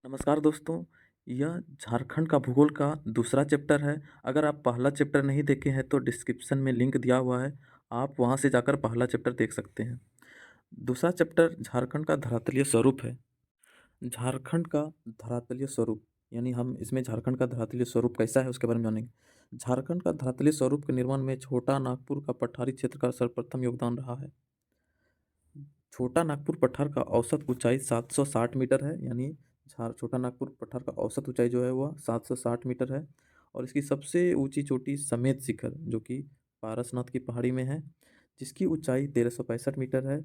नमस्कार दोस्तों, यह झारखंड का भूगोल का दूसरा चैप्टर है। अगर आप पहला चैप्टर नहीं देखे हैं तो डिस्क्रिप्शन में लिंक दिया हुआ है, आप वहां से जाकर पहला चैप्टर देख सकते हैं। दूसरा चैप्टर झारखंड का धरातलीय स्वरूप है। झारखंड का धरातलीय स्वरूप यानी हम इसमें झारखंड का धरातलीय स्वरूप कैसा है उसके बारे में जानेंगे। झारखंड का धरातलीय स्वरूप के निर्माण में छोटा नागपुर का पठारी क्षेत्र का सर्वप्रथम योगदान रहा है। छोटा नागपुर पठार का औसत ऊंचाई 760 मीटर है, यानी छोटा नागपुर पठार का औसत ऊंचाई जो है वह 760 मीटर है। और इसकी सबसे ऊंची चोटी समेत शिखर जो कि पारसनाथ की पहाड़ी में है, जिसकी ऊंचाई 1365 मीटर है,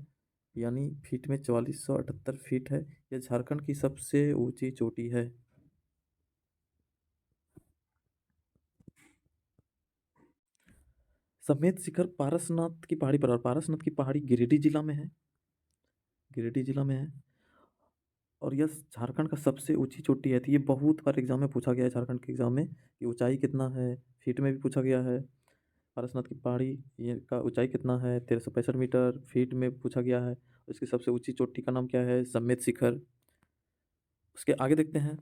यानी फीट में 4478 फीट है। यह झारखंड की सबसे ऊंची चोटी है। समेत शिखर पारसनाथ की पहाड़ी पर, और पारसनाथ की पहाड़ी गिरिडीह जिला में है। गिरिडीह जिला में है। और यह झारखंड का सबसे ऊंची चोटी है। तो ये बहुत बार एग्जाम में पूछा गया है, झारखंड के एग्जाम में, कि ऊंचाई कितना है। फीट में भी पूछा गया है। पारसनाथ की पहाड़ी ये का ऊंचाई कितना है, 1365 मीटर। फीट में पूछा गया है। इसकी सबसे ऊंची चोटी का नाम क्या है, समेत शिखर। उसके आगे देखते हैं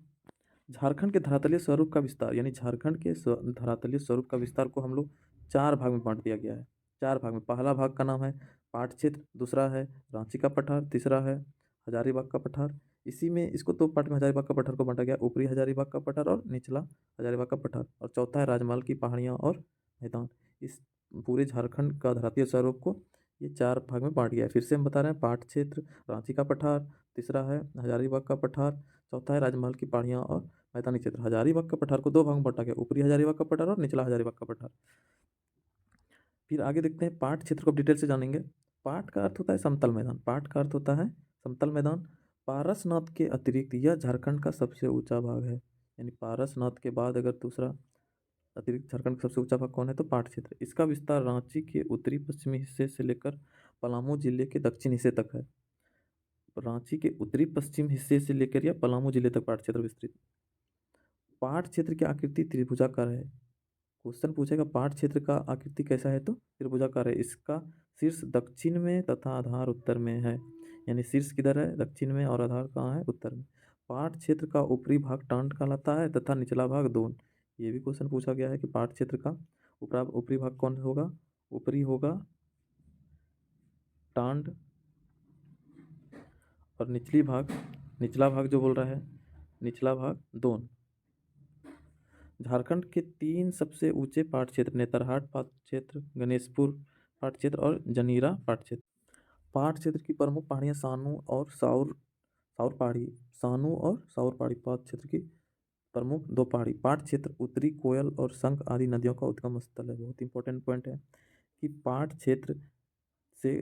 झारखंड के धरातलीय स्वरूप का विस्तार, यानी झारखंड के धरातलीय स्वरूप का विस्तार को हम लोग चार भाग में बांट दिया गया है। चार भाग में, पहला भाग का नाम है पाट क्षेत्र, दूसरा है रांची का पठार, तीसरा है हजारीबाग का पठार। इसी में इसको दो पार्ट में हजारीबाग का पठार को बांटा गया, ऊपरी हजारीबाग का पठार और निचला हजारीबाग का पठार। और चौथा है राजमहल की पहाड़ियाँ और मैदान। इस पूरे झारखंड का धरातलीय स्वरूप को ये चार भाग में बांट गया है। फिर से हम बता रहे हैं, पाट क्षेत्र, रांची का पठार, तीसरा है हजारीबाग का पठार, चौथा है राजमहल की पहाड़ियाँ और मैदानी क्षेत्र। हजारीबाग का पठार को दो भाग में बांटा गया, ऊपरी हजारीबाग का पठार और निचला हजारीबाग का पठार। फिर आगे देखते हैं, पाट क्षेत्र को डिटेल से जानेंगे। पाट का अर्थ होता है समतल मैदान। पाट का अर्थ होता है समतल मैदान। पारसनाथ के अतिरिक्त यह झारखंड का सबसे ऊंचा भाग है। यानी पारसनाथ के बाद अगर दूसरा अतिरिक्त झारखंड का सबसे ऊंचा भाग कौन है, तो पाट क्षेत्र। इसका विस्तार रांची के उत्तरी पश्चिमी हिस्से से लेकर पलामू जिले के दक्षिण हिस्से तक है। रांची के उत्तरी पश्चिम हिस्से से लेकर या पलामू जिले तक पाट क्षेत्र विस्तृत। पाट क्षेत्र की आकृति त्रिभुजाकार है। क्वेश्चन पूछेगा पाट क्षेत्र का आकृति कैसा है, तो त्रिभुजाकार है। इसका शीर्ष दक्षिण में तथा आधार उत्तर में है। यानी शीर्ष किधर है, दक्षिण में, और आधार कहाँ है, उत्तर में। पाट क्षेत्र का ऊपरी भाग टांड कहलाता है तथा निचला भाग दोन। ये भी क्वेश्चन पूछा गया है कि पाट क्षेत्र का ऊपरी भाग कौन होगा, ऊपरी होगा टांड, और निचला भाग जो बोल रहा है, निचला भाग दोन। झारखंड के तीन सबसे ऊंचे पाट क्षेत्र, नेतरहाट पाट क्षेत्र, गणेशपुर पाट क्षेत्र और जनीरा पाट क्षेत्र। पाट क्षेत्र की प्रमुख पहाड़ियाँ सानू और साउर साउर पहाड़ी। सानू और साउर पहाड़ी पाट क्षेत्र की प्रमुख दो पहाड़ी। पाट क्षेत्र उत्तरी कोयल और शंख आदि नदियों का उद्गम स्थल है। बहुत इंपॉर्टेंट पॉइंट है कि पाट क्षेत्र से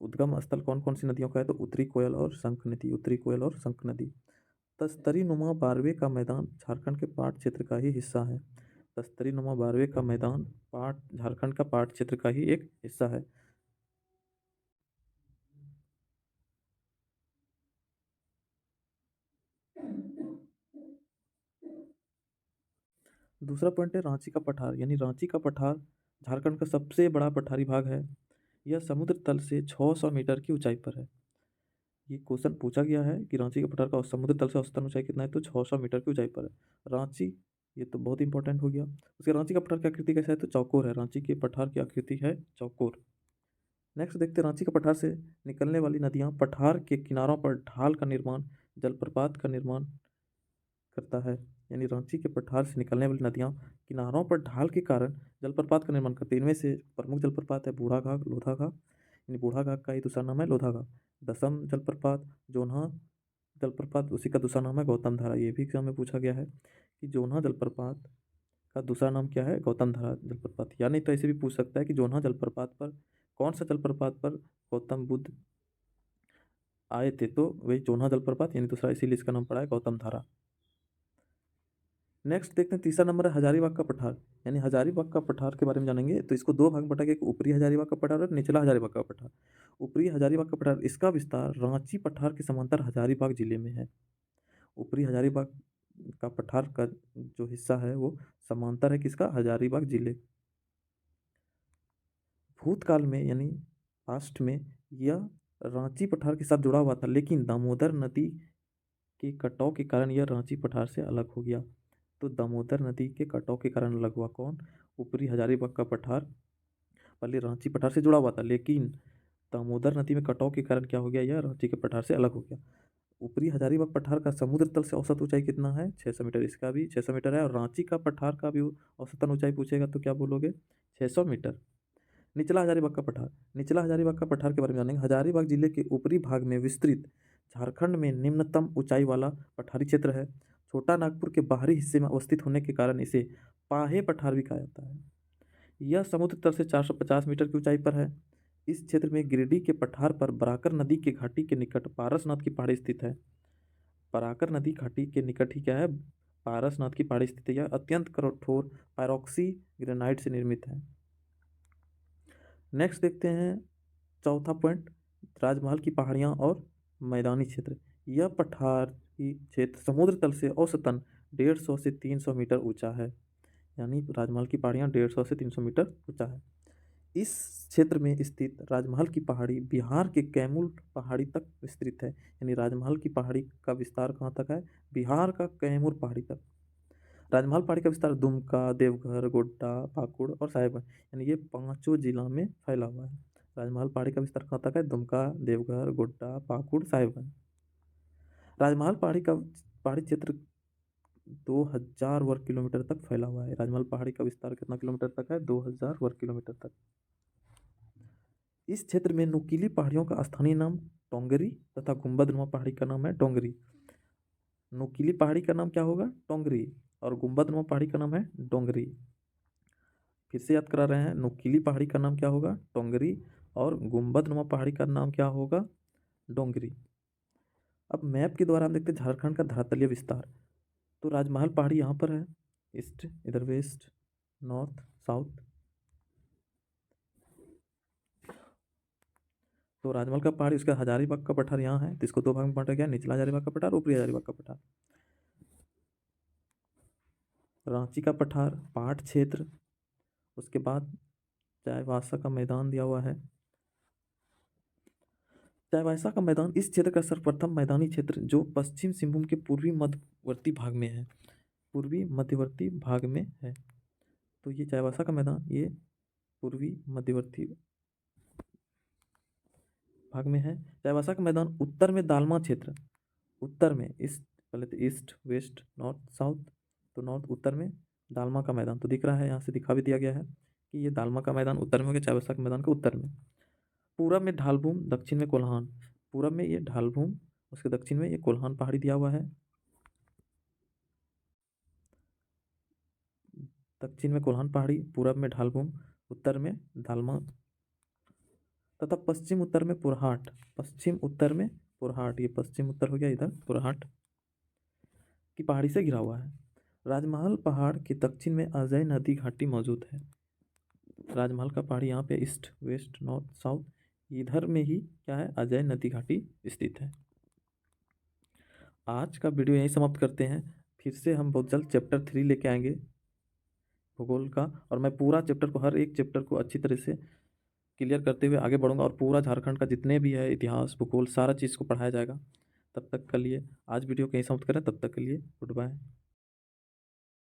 उद्गम स्थल कौन कौन सी नदियों का है, तो उत्तरी कोयल और शंख नदी। उत्तरी कोयल और शंख नदी। तस्तरी नुमा बारवे का मैदान झारखंड के पाट क्षेत्र का ही हिस्सा है। तस्तरी नुमा बारवे का मैदान पाट झारखंड का पाट क्षेत्र का ही एक हिस्सा है। दूसरा पॉइंट है रांची का पठार, यानी रांची का पठार झारखंड का सबसे बड़ा पठारी भाग है। यह समुद्र तल से 600 मीटर की ऊंचाई पर है। ये क्वेश्चन पूछा गया है कि रांची के पठार का समुद्र तल से औसतन ऊंचाई कितना है, तो 600 मीटर की ऊंचाई पर है रांची। ये तो बहुत इंपॉर्टेंट हो गया। उसके रांची का पठार की आकृति कैसा है, तो चौकोर है। रांची के पठार की आकृति है चौकोर। नेक्स्ट देखते हैं, रांची के पठार से निकलने वाली नदियाँ पठार के किनारों पर ढाल का निर्माण, जलप्रपात का निर्माण करता है। यानी रांची के पठार से निकलने वाली नदियाँ किनारों पर ढाल के कारण जलप्रपात का निर्माण करती है। इनमें से प्रमुख जलप्रपात है बूढ़ा घाघ, लोधा घाघ। यानी बूढ़ा घाघ का ही दूसरा नाम है लोधा घाघ। दसम जलप्रपात, जोन्हा जलप्रपात, उसी का दूसरा नाम है गौतम धारा। ये भी एग्जाम में पूछा गया है कि जोन्हा जलप्रपात का दूसरा नाम क्या है, गौतम धारा जलप्रपात। या नहीं तो ऐसे भी पूछ सकता है कि जोन्हा जलप्रपात पर कौन सा जलप्रपात पर गौतम बुद्ध आए थे, तो वही जोन्हा जलप्रपात, यानी दूसरा, इसीलिए इसका नाम पड़ा है गौतम धारा। नेक्स्ट देखते हैं, तीसरा नंबर है हजारीबाग का पठार। यानी हजारीबाग का पठार के बारे में जानेंगे, तो इसको दो भाग में बांटा गया, एक ऊपरी हजारीबाग का पठार और निचला हजारीबाग का पठार। ऊपरी हजारीबाग का पठार, इसका विस्तार रांची पठार के समांतर हजारीबाग जिले में है। ऊपरी हजारीबाग का पठार का जो हिस्सा है वो समांतर है किसका, हजारीबाग जिले। भूतकाल में यानी पास्ट में यह रांची पठार के साथ जुड़ा हुआ था, लेकिन दामोदर नदी के कटाव के कारण यह रांची पठार से अलग हो गया। तो दामोदर नदी के कटाव के कारण अलग हुआ कौन? ऊपरी हजारीबाग का पठार। पहले रांची पठार से जुड़ा हुआ था, लेकिन दामोदर नदी में कटाव के कारण क्या हो गया? यह रांची के पठार से अलग हो गया। ऊपरी हजारीबाग पठार का समुद्र तल से औसत ऊंचाई कितना है? 600 मीटर। इसका भी 600 मीटर है। और रांची का पठार का भी औसतन ऊंचाई पूछेगा तो क्या बोलोगे? 600 मीटर। निचला हजारीबाग का पठार। निचला हजारीबाग का पठार के बारे में जानेंगे। हजारीबाग जिले के ऊपरी भाग में विस्तृत झारखंड में निम्नतम ऊंचाई वाला पठारी क्षेत्र है। छोटा नागपुर के बाहरी हिस्से में अवस्थित होने के कारण इसे पाहे पठार भी कहा जाता है। यह समुद्र तल से 450 मीटर की ऊंचाई पर है। इस क्षेत्र में गिरिडीह के पठार पर बराकर नदी के घाटी के निकट पारसनाथ की पहाड़ी स्थित है। बराकर नदी घाटी के निकट ही क्या है? पारसनाथ की पहाड़ी स्थित है। यह अत्यंत कठोर पायरोक्सी ग्रेनाइट से निर्मित है। नेक्स्ट देखते हैं चौथा पॉइंट, राजमहल की पहाड़ियाँ और मैदानी क्षेत्र। यह पठारी क्षेत्र समुद्र तल से औसतन 150 से 300 मीटर ऊंचा है। यानी राजमहल की पहाड़ियाँ 150 से 300 मीटर ऊंचा है। इस क्षेत्र में स्थित राजमहल की पहाड़ी बिहार के कैमूर पहाड़ी तक विस्तृत है। यानी राजमहल की पहाड़ी का विस्तार कहाँ तक है? बिहार का कैमूर पहाड़ी तक। राजमहल पहाड़ी का विस्तार दुमका, देवघर, गोड्डा, पाकुड़ और साहेबगंज, यानी ये पांचों जिला में फैला हुआ है। राजमहल पहाड़ी का विस्तार कहाँ तक है? दुमका, देवघर, गोड्डा, पाकुड़, साहेबगंज। राजमहल पहाड़ी क्षेत्र 2000 वर्ग किलोमीटर तक फैला हुआ है। राजमहल पहाड़ी का विस्तार कितना किलोमीटर तक है? 2000 वर्ग किलोमीटर तक। इस क्षेत्र में नुकीली पहाड़ियों का स्थानीय नाम टोंगरी तथा गुंबदनुमा पहाड़ी का नाम है डोंगरी। नुकीली पहाड़ी का नाम क्या होगा? टोंगरी। और गुंबदनुमा पहाड़ी का नाम है डोंगरी। फिर से याद करा रहे हैं, नुकीली पहाड़ी का नाम क्या होगा? टोंगरी। और गुंबदनुमा पहाड़ी का नाम क्या होगा? डोंगरी। अब मैप के द्वारा हम देखते हैं झारखंड का धरातलीय विस्तार। तो राजमहल पहाड़ी यहाँ पर है, ईस्ट, इधर वेस्ट, नॉर्थ, साउथ। तो राजमहल का पहाड़ी, उसका हजारीबाग का पठार यहाँ है, तो इसको दो भाग में बांटा गया, निचला हजारीबाग का पठार, ऊपरी हजारीबाग का पठार। रांची का पठार, पाट क्षेत्र, उसके बाद चाईबासा का मैदान दिया हुआ है। चाईबासा का मैदान इस क्षेत्र का सर्वप्रथम मैदानी क्षेत्र जो पश्चिम सिंहभूम के पूर्वी मध्यवर्ती भाग में है। पूर्वी मध्यवर्ती भाग में है। तो ये चाईबासा का मैदान, ये पूर्वी मध्यवर्ती भाग में है। चाईबासा का मैदान उत्तर में दालमा क्षेत्र, उत्तर में ईस्ट, पहले तो ईस्ट, वेस्ट, नॉर्थ, साउथ। तो नॉर्थ उत्तर में दालमा का मैदान तो दिख रहा है, यहाँ से दिखा भी दिया गया है कि ये दालमा का मैदान उत्तर में हो गया, चाईबासा के मैदान के उत्तर में। पूरब में ढालभूम, दक्षिण में कोल्हान। पूरब में ये ढालभूम, उसके दक्षिण में ये कोल्हान पहाड़ी दिया हुआ है। दक्षिण में कोल्हान पहाड़ी, पूरब में ढालभूम, उत्तर में दालमा तथा पश्चिम उत्तर में पुरहाट। पश्चिम उत्तर में पुरहाट, ये पश्चिम उत्तर हो गया, इधर पुरहाट की पहाड़ी से घिरा हुआ है। राजमहल पहाड़ के दक्षिण में अजय नदी घाटी मौजूद है। राजमहल का पहाड़ी यहाँ पे ईस्ट, वेस्ट, नॉर्थ, साउथ, इधर में ही क्या है? अजय नदी घाटी स्थित है। आज का वीडियो यहीं समाप्त करते हैं। फिर से हम बहुत जल्द चैप्टर 3 लेके आएंगे भूगोल का, और मैं पूरा चैप्टर को, हर एक चैप्टर को अच्छी तरह से क्लियर करते हुए आगे बढ़ूंगा, और पूरा झारखंड का जितने भी है इतिहास, भूगोल, सारा चीज़ को पढ़ाया जाएगा। तब तक के लिए आज वीडियो को यहीं समाप्त करें। तब तक के लिए गुड बाय।